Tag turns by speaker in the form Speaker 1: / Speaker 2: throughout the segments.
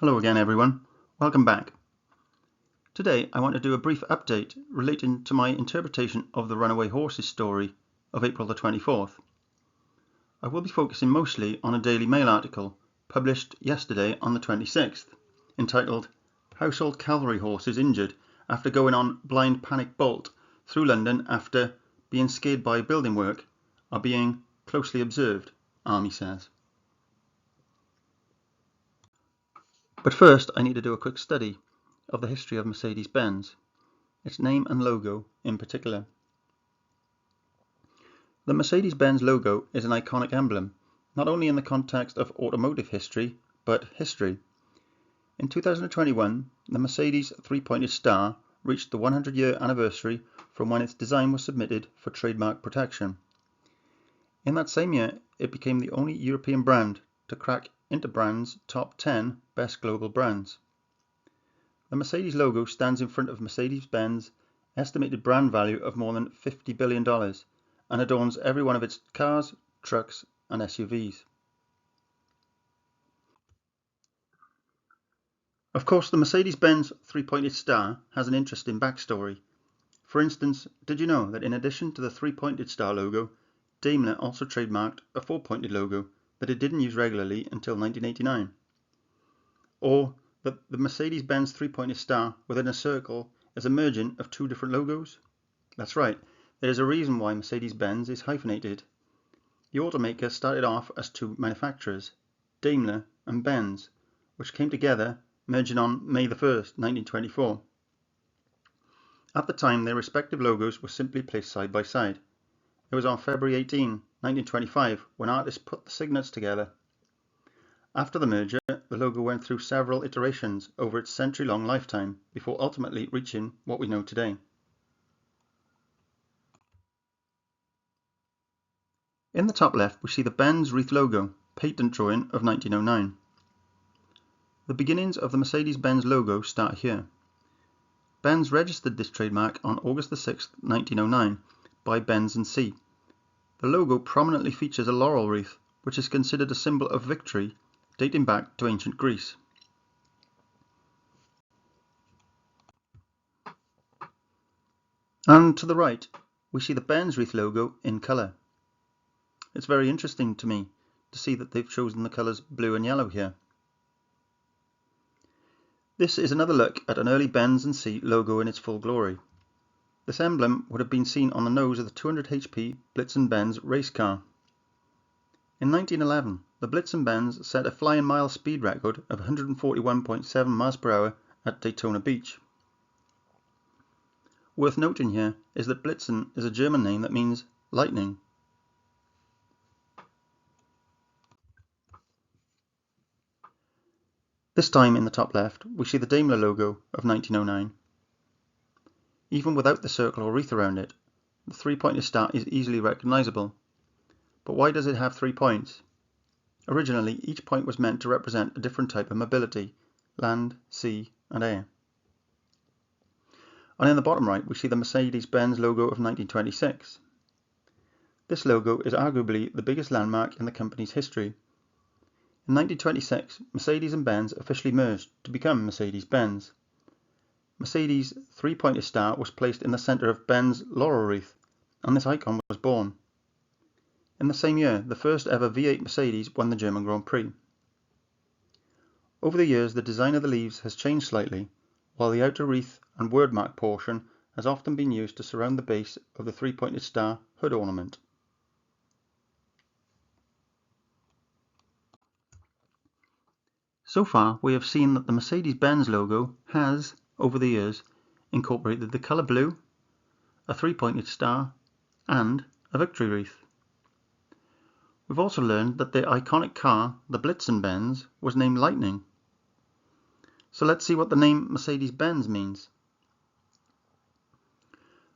Speaker 1: Hello again everyone, welcome back. Today I want to do a brief update relating to my interpretation of the Runaway Horses story of April the 24th. I will be focusing mostly on a Daily Mail article published yesterday on the 26th, entitled Household Cavalry Horses Injured After Going on Blind Panic Bolt Through London After Being Scared by Building Work Are Being Closely Observed, Army says. But first I need to do a quick study of the history of Mercedes-Benz, its name and logo in particular. The Mercedes-Benz logo is an iconic emblem, not only in the context of automotive history, but history. In 2021, the Mercedes three-pointed star reached the 100-year anniversary from when its design was submitted for trademark protection. In that same year, it became the only European brand to crack Interbrand's top 10 best global brands. The Mercedes logo stands in front of Mercedes-Benz estimated brand value of more than $50 billion and adorns every one of its cars, trucks and SUVs. Of course, the Mercedes-Benz three-pointed star has an interesting backstory. For instance, did you know that in addition to the three-pointed star logo, Daimler also trademarked a four-pointed logo that it didn't use regularly until 1989? Or that the Mercedes-Benz three-pointed star within a circle is a merging of two different logos? That's right, there is a reason why Mercedes-Benz is hyphenated. The automaker started off as two manufacturers, Daimler and Benz, which came together, merging on May 1st, 1924. At the time, their respective logos were simply placed side by side. It was on February 18, 1925, when artists put the signets together. After the merger, the logo went through several iterations over its century-long lifetime before ultimately reaching what we know today. In the top left, we see the Benz wreath logo, patent drawing of 1909. The beginnings of the Mercedes-Benz logo start here. Benz registered this trademark on August 6, 1909 by Benz & C. The logo prominently features a laurel wreath, which is considered a symbol of victory dating back to ancient Greece. And to the right, we see the Benz wreath logo in colour. It's very interesting to me to see that they've chosen the colours blue and yellow here. This is another look at an early Benz & C logo in its full glory. This emblem would have been seen on the nose of the 200 HP Blitz-Benz race car. In 1911, the Blitz-Benz set a flying mile speed record of 141.7 miles per hour at Daytona Beach. Worth noting here is that Blitzen is a German name that means lightning. This time in the top left, we see the Daimler logo of 1909. Even without the circle or wreath around it, the three-pointed star is easily recognizable. But why does it have 3 points? Originally, each point was meant to represent a different type of mobility: land, sea and air. And in the bottom right, we see the Mercedes-Benz logo of 1926. This logo is arguably the biggest landmark in the company's history. In 1926, Mercedes and Benz officially merged to become Mercedes-Benz. Mercedes' three-pointed star was placed in the centre of Benz' laurel wreath, and this icon was born. In the same year, the first ever V8 Mercedes won the German Grand Prix. Over the years, the design of the leaves has changed slightly, while the outer wreath and wordmark portion has often been used to surround the base of the three-pointed star hood ornament. So far, we have seen that the Mercedes-Benz logo has, over the years, incorporated the colour blue, a three-pointed star, and a victory wreath. We've also learned that their iconic car, the Blitz-Benz, was named Lightning. So let's see what the name Mercedes-Benz means.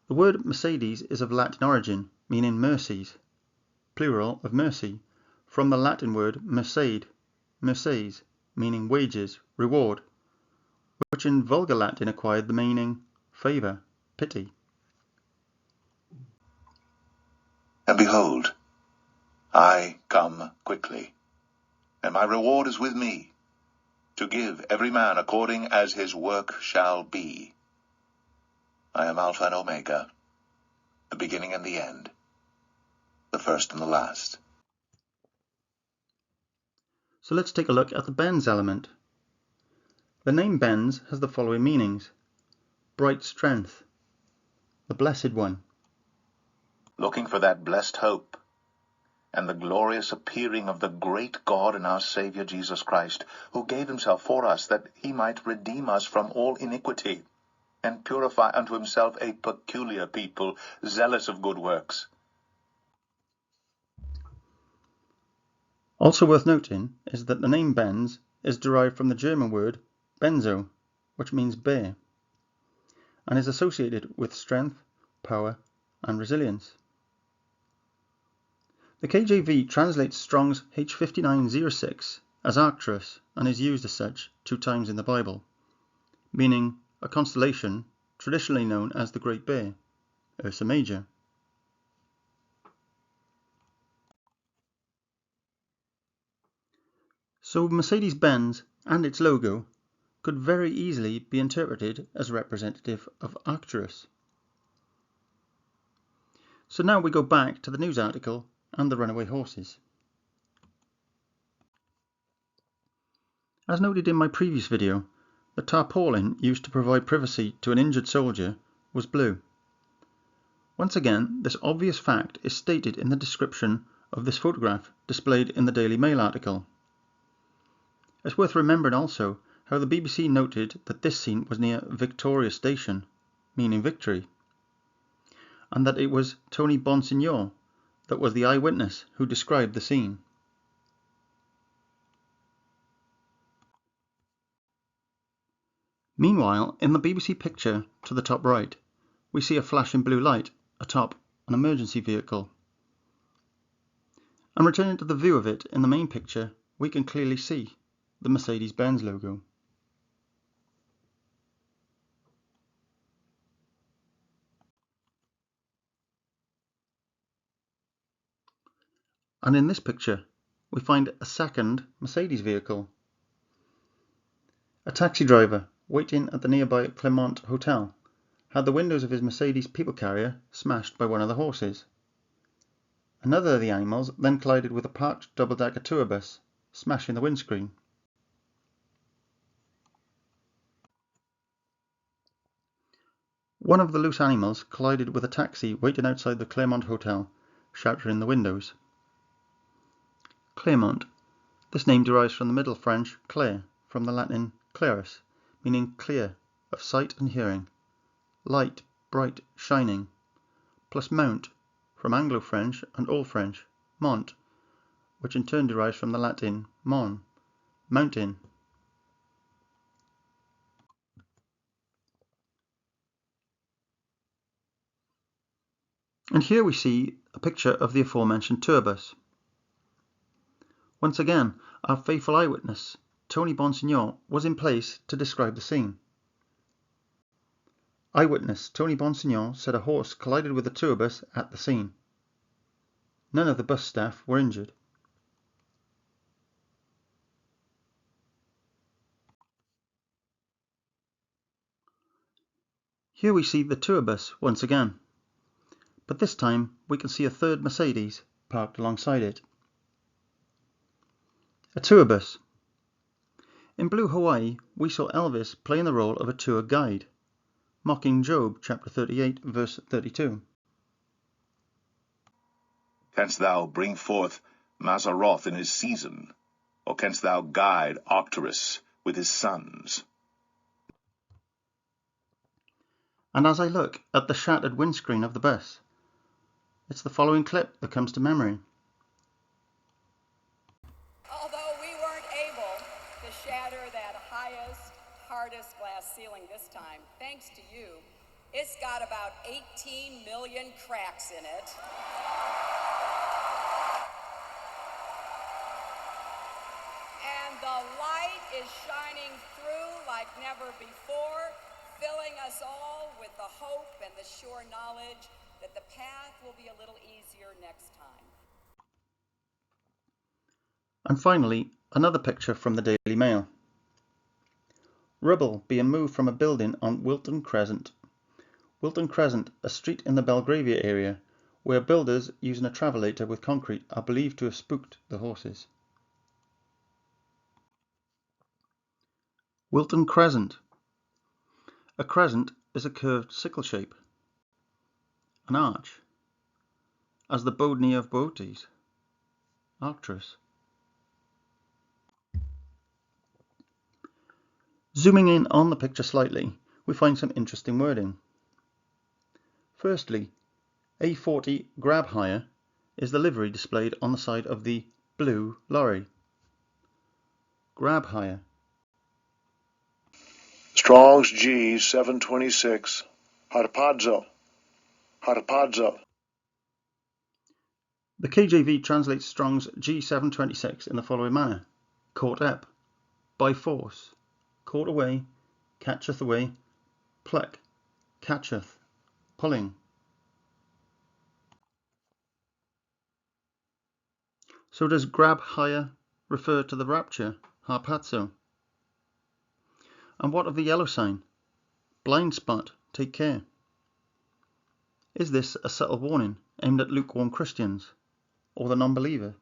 Speaker 1: The word Mercedes is of Latin origin, meaning mercies, plural of mercy, from the Latin word merced, merces, meaning wages, reward, which in vulgar Latin acquired the meaning favour, pity.
Speaker 2: And behold, I come quickly, and my reward is with me, to give every man according as his work shall be. I am Alpha and Omega, the beginning and the end, the first and the last.
Speaker 1: So let's take a look at the Benz element. The name Benz has the following meanings: bright strength, the blessed one.
Speaker 2: Looking for that blessed hope and the glorious appearing of the great God and our Savior Jesus Christ, who gave himself for us that he might redeem us from all iniquity and purify unto himself a peculiar people, zealous of good works.
Speaker 1: Also worth noting is that the name Benz is derived from the German word benzo, which means bear, and is associated with strength, power, and resilience. The KJV translates Strong's H5906 as Arcturus and is used as such 2 times in the Bible, meaning a constellation traditionally known as the Great Bear, Ursa Major. So Mercedes-Benz and its logo could very easily be interpreted as representative of Arcturus. So now we go back to the news article and the Runaway Horses. As noted in my previous video, the tarpaulin used to provide privacy to an injured soldier was blue. Once again, this obvious fact is stated in the description of this photograph displayed in the Daily Mail article. It's worth remembering also how the BBC noted that this scene was near Victoria Station, meaning victory, and that it was Tony Bonsignor that was the eyewitness who described the scene. Meanwhile, in the BBC picture to the top right, we see a flashing blue light atop an emergency vehicle. And returning to the view of it in the main picture, we can clearly see the Mercedes-Benz logo. And in this picture, we find a second Mercedes vehicle. A taxi driver waiting at the nearby Clermont Hotel had the windows of his Mercedes people carrier smashed by one of the horses. Another of the animals then collided with a parked double-decker tour bus, smashing the windscreen. One of the loose animals collided with a taxi waiting outside the Clermont Hotel, shattering the windows. Clermont. This name derives from the Middle French clair, from the Latin clarus, meaning clear, of sight and hearing, light, bright, shining, plus mount, from Anglo-French and Old French, mont, which in turn derives from the Latin mon, mountain. And here we see a picture of the aforementioned tour bus. Once again, our faithful eyewitness, Tony Bonsignor, was in place to describe the scene. Eyewitness Tony Bonsignor said a horse collided with a tour bus at the scene. None of the bus staff were injured. Here we see the tour bus once again, but this time we can see a third Mercedes parked alongside it. A tour bus. In Blue Hawaii, we saw Elvis playing the role of a tour guide, mocking Job chapter 38 verse 32.
Speaker 2: Canst thou bring forth Mazzaroth in his season, or canst thou guide Arcturus with his sons?
Speaker 1: And as I look at the shattered windscreen of the bus, it's the following clip that comes to memory.
Speaker 3: Although we weren't able to shatter that highest, hardest glass ceiling this time, thanks to you, it's got about 18 million cracks in it. And the light is shining through like never before, filling us all with the hope and the sure knowledge that the path will be a little easier next time.
Speaker 1: And finally, another picture from the Daily Mail. Rubble being moved from a building on Wilton Crescent. Wilton Crescent, a street in the Belgravia area, where builders using a travelator with concrete are believed to have spooked the horses. Wilton Crescent. A crescent is a curved sickle shape, an arch, as the Bodni of Boetes, Arcturus. Zooming in on the picture slightly, we find some interesting wording. Firstly, A40 grab hire is the livery displayed on the side of the blue lorry. Grab hire.
Speaker 4: Strong's G 726. Harpazo.
Speaker 1: The KJV translates Strong's G726 in the following manner: caught up, by force, caught away, catcheth away, pluck, catcheth, pulling. So does grab hire refer to the rapture, harpazo? And what of the yellow sign? Blind spot, take care. Is this a subtle warning aimed at lukewarm Christians, or the non-believer?